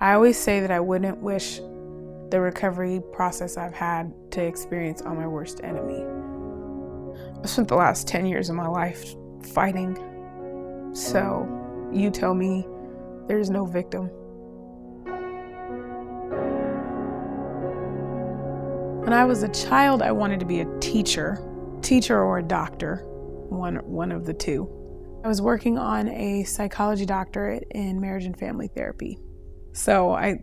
I always say that I wouldn't wish the recovery process I've had to experience on my worst enemy. I spent the last 10 years of my life fighting, so you tell me there's no victim. When I was a child, I wanted to be a teacher or a doctor, one of the two. I was working on a psychology doctorate in marriage and family therapy. So I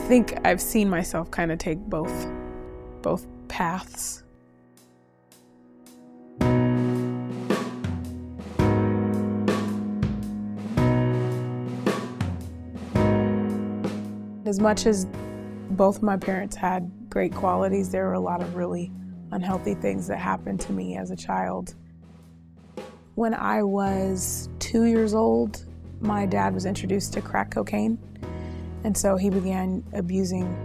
think I've seen myself kind of take both paths. As much as both my parents had great qualities, there were a lot of really unhealthy things that happened to me as a child. When I was 2 years old, my dad was introduced to crack cocaine, and so he began abusing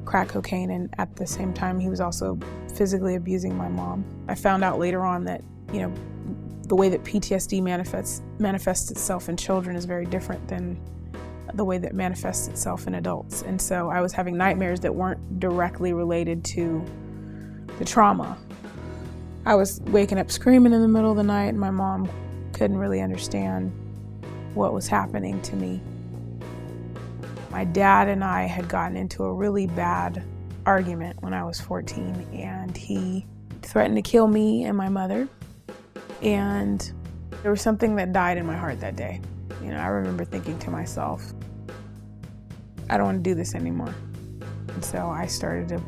crack cocaine, and at the same time he was also physically abusing my mom. I found out later on that, the way that PTSD manifests itself in children is very different than the way that manifests itself in adults. And so I was having nightmares that weren't directly related to the trauma. I was waking up screaming in the middle of the night, and my mom couldn't really understand what was happening to me. My dad and I had gotten into a really bad argument when I was 14, and he threatened to kill me and my mother. And there was something that died in my heart that day. I remember thinking to myself, I don't want to do this anymore. And so I started to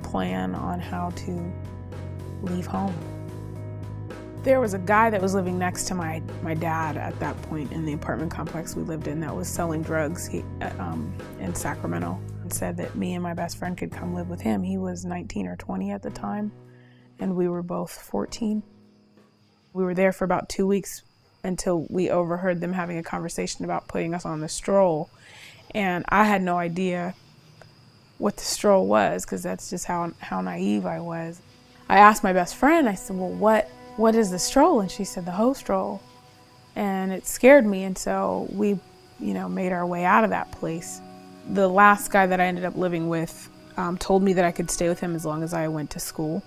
plan on how to leave home. There was a guy that was living next to my dad at that point in the apartment complex we lived in that was selling drugs in Sacramento, and said that me and my best friend could come live with him. He was 19 or 20 at the time, and we were both 14. We were there for about 2 weeks until we overheard them having a conversation about putting us on the stroll. And I had no idea what the stroll was, because that's just how naive I was. I asked my best friend, I said, well, what is the stroll? And she said, the hoe stroll. And it scared me, and so we, made our way out of that place. The last guy that I ended up living with told me that I could stay with him as long as I went to school.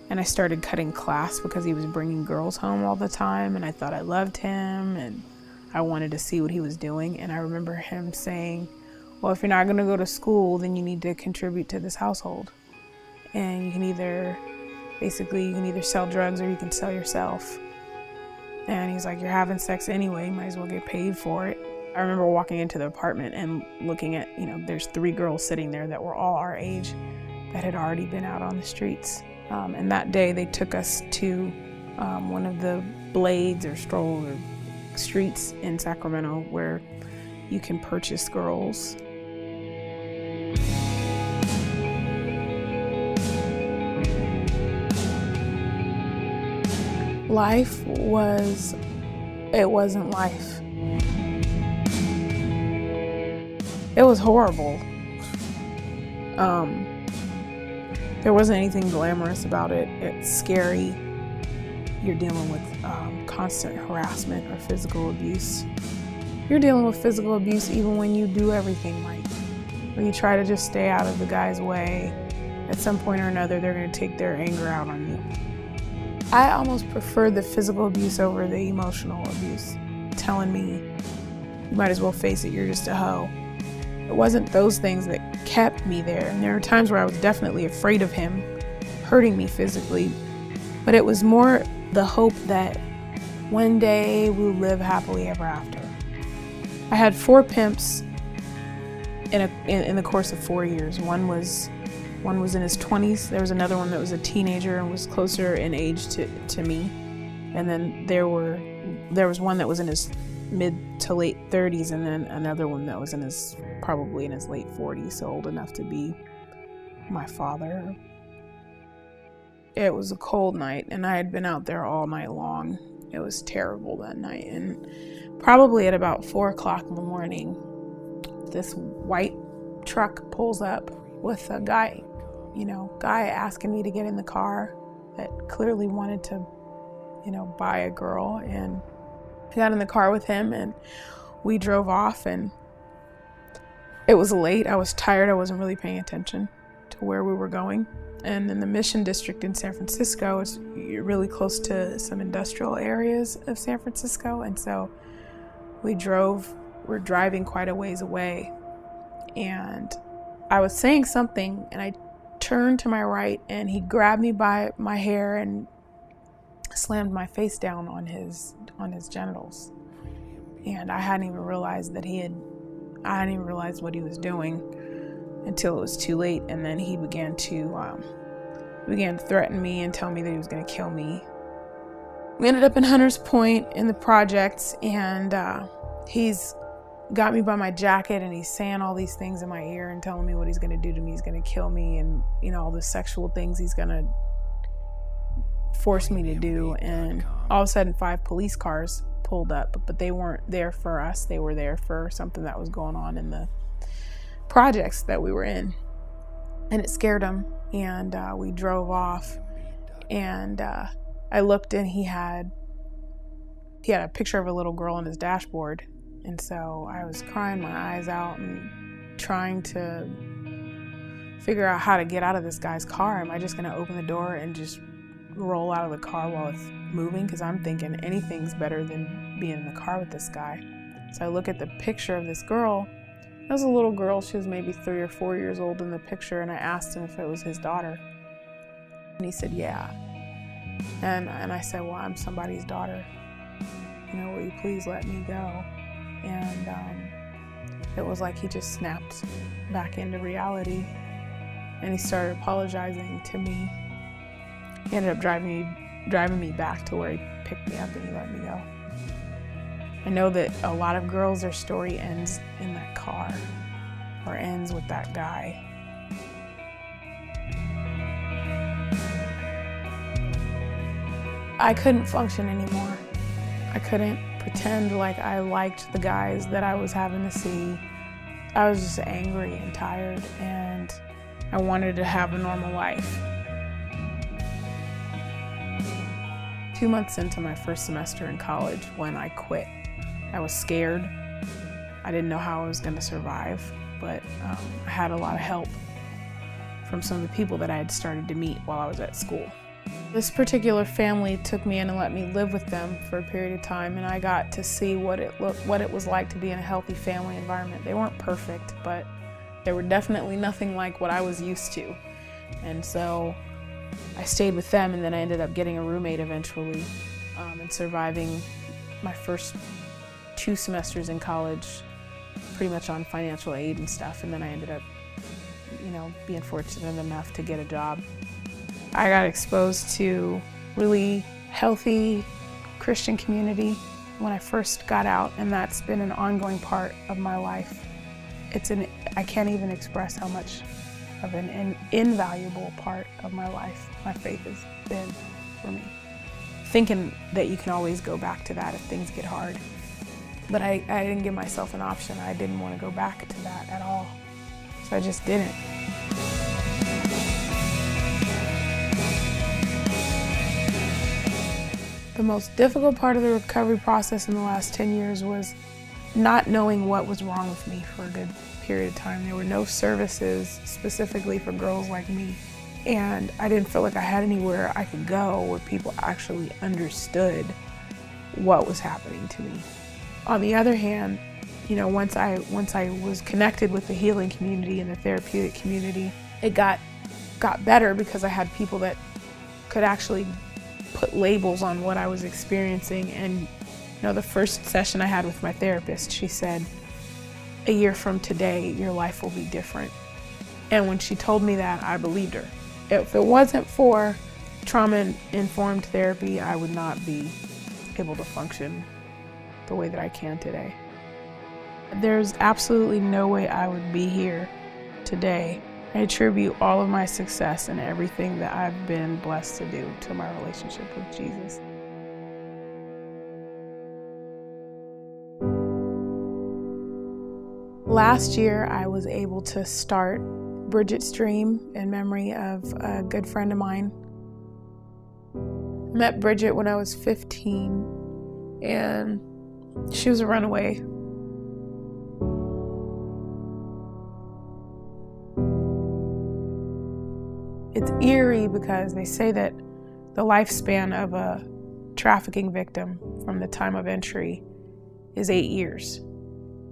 And I started cutting class because he was bringing girls home all the time, and I thought I loved him, and I wanted to see what he was doing. And I remember him saying, well, if you're not going to go to school, then you need to contribute to this household. And you can either sell drugs or you can sell yourself. And he's like, you're having sex anyway, you might as well get paid for it. I remember walking into the apartment and looking at, there's 3 girls sitting there that were all our age that had already been out on the streets. And that day they took us to one of the blades or stroll or streets in Sacramento where you can purchase girls. Life wasn't life. It was horrible. There wasn't anything glamorous about it. It's scary. You're dealing with constant harassment or physical abuse. You're dealing with physical abuse even when you do everything right. When you try to just stay out of the guy's way, at some point or another, they're going to take their anger out on you. I almost preferred the physical abuse over the emotional abuse, telling me, you might as well face it, you're just a hoe. It wasn't those things that kept me there. And there were times where I was definitely afraid of him hurting me physically, but it was more the hope that one day we'll live happily ever after. I had 4 pimps in the course of 4 years. One was in his 20s. There was another one that was a teenager and was closer in age to me. And then there was one that was in his mid to late 30s, and then another one that was probably in his late 40s, so old enough to be my father. It was a cold night, and I had been out there all night long. It was terrible that night, and probably at about 4 o'clock in the morning, this white truck pulls up with a guy asking me to get in the car that clearly wanted to, buy a girl. And I got in the car with him and we drove off, and It was late, I was tired, I wasn't really paying attention to where we were going. And in the Mission District in San Francisco, you're really close to some industrial areas of San Francisco. And so we're driving quite a ways away. And I was saying something and I turned to my right and he grabbed me by my hair and slammed my face down on his genitals. And I hadn't even realized what he was doing until it was too late. And then he began to threaten me and tell me that he was going to kill me. We ended up in Hunters Point in the projects, and he's got me by my jacket and he's saying all these things in my ear and telling me what he's going to do to me. He's going to kill me, and all the sexual things he's going to force me to do. And all of a sudden 5 police cars pulled up, but they weren't there for us. They were there for something that was going on in the projects that we were in. And it scared him, and we drove off. And I looked, and he had a picture of a little girl on his dashboard. And so I was crying my eyes out and trying to figure out how to get out of this guy's car. Am I just going to open the door and just roll out of the car while it's moving? Because I'm thinking anything's better than being in the car with this guy. So I look at the picture of this girl. It was a little girl. She was maybe 3 or 4 years old in the picture, and I asked him if it was his daughter. And he said, yeah. And I said, well, I'm somebody's daughter. Will you please let me go? And it was like he just snapped back into reality, and he started apologizing to me. He ended up driving me back to where he picked me up and he let me go. I know that a lot of girls, their story ends in that car or ends with that guy. I couldn't function anymore. I couldn't pretend like I liked the guys that I was having to see. I was just angry and tired, and I wanted to have a normal life. 2 months into my first semester in college when I quit. I was scared. I didn't know how I was going to survive, but I had a lot of help from some of the people that I had started to meet while I was at school. This particular family took me in and let me live with them for a period of time, and I got to see what it was like to be in a healthy family environment. They weren't perfect, but they were definitely nothing like what I was used to. And so I stayed with them, and then I ended up getting a roommate eventually, and surviving my first 2 semesters in college pretty much on financial aid and stuff. And then I ended up, being fortunate enough to get a job. I got exposed to really healthy Christian community when I first got out, and that's been an ongoing part of my life. I can't even express how much of an invaluable part of my life my faith has been for me. Thinking that you can always go back to that if things get hard. But I didn't give myself an option. I didn't want to go back to that at all. So I just didn't. The most difficult part of the recovery process in the last 10 years was not knowing what was wrong with me for a good period of time. There were no services specifically for girls like me. And I didn't feel like I had anywhere I could go where people actually understood what was happening to me. On the other hand, once I was connected with the healing community and the therapeutic community, it got better because I had people that could actually put labels on what I was experiencing. And the first session I had with my therapist, she said, "A year from today, your life will be different." And when she told me that, I believed her. If it wasn't for trauma-informed therapy, I would not be able to function the way that I can today. There's absolutely no way I would be here today. I attribute all of my success and everything that I've been blessed to do to my relationship with Jesus. Last year, I was able to start Bridget Stream in memory of a good friend of mine. I met Bridget when I was 15, and she was a runaway. It's eerie because they say that the lifespan of a trafficking victim from the time of entry is 8 years.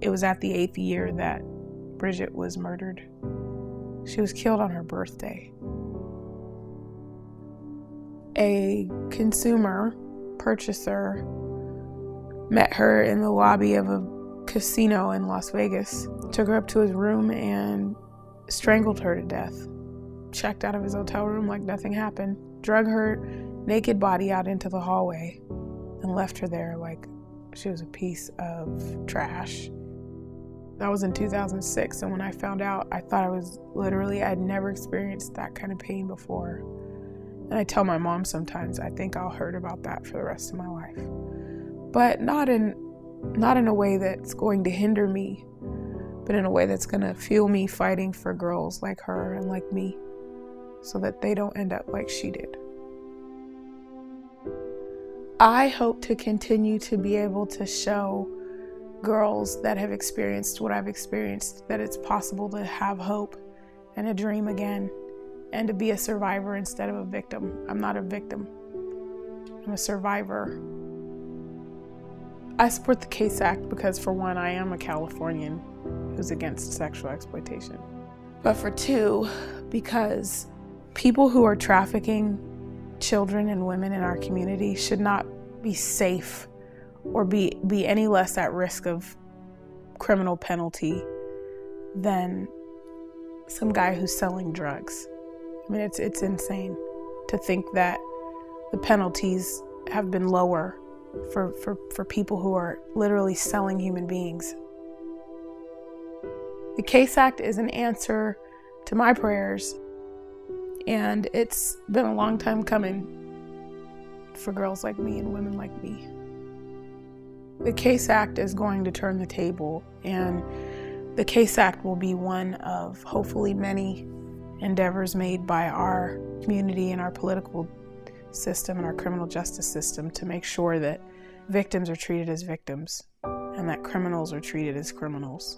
It was at the 8th year that Bridget was murdered. She was killed on her birthday. A consumer purchaser met her in the lobby of a casino in Las Vegas, took her up to his room and strangled her to death. Checked out of his hotel room like nothing happened, drug her naked body out into the hallway and left her there like she was a piece of trash. That was in 2006, and when I found out, I thought I'd never experienced that kind of pain before. And I tell my mom sometimes, I think I'll hurt about that for the rest of my life. But not in a way that's going to hinder me, but in a way that's going to fuel me fighting for girls like her and like me, so that they don't end up like she did. I hope to continue to be able to show girls that have experienced what I've experienced that it's possible to have hope and a dream again, and to be a survivor instead of a victim. I'm not a victim. I'm a survivor. I support the CASE Act because, for one, I am a Californian who's against sexual exploitation. But for two, because people who are trafficking children and women in our community should not be safe or be any less at risk of criminal penalty than some guy who's selling drugs. I mean, it's insane to think that the penalties have been lower for people who are literally selling human beings. The CASE Act is an answer to my prayers, and it's been a long time coming for girls like me and women like me. The CASE Act is going to turn the table, and the CASE Act will be one of hopefully many endeavors made by our community and our political system and our criminal justice system to make sure that victims are treated as victims and that criminals are treated as criminals.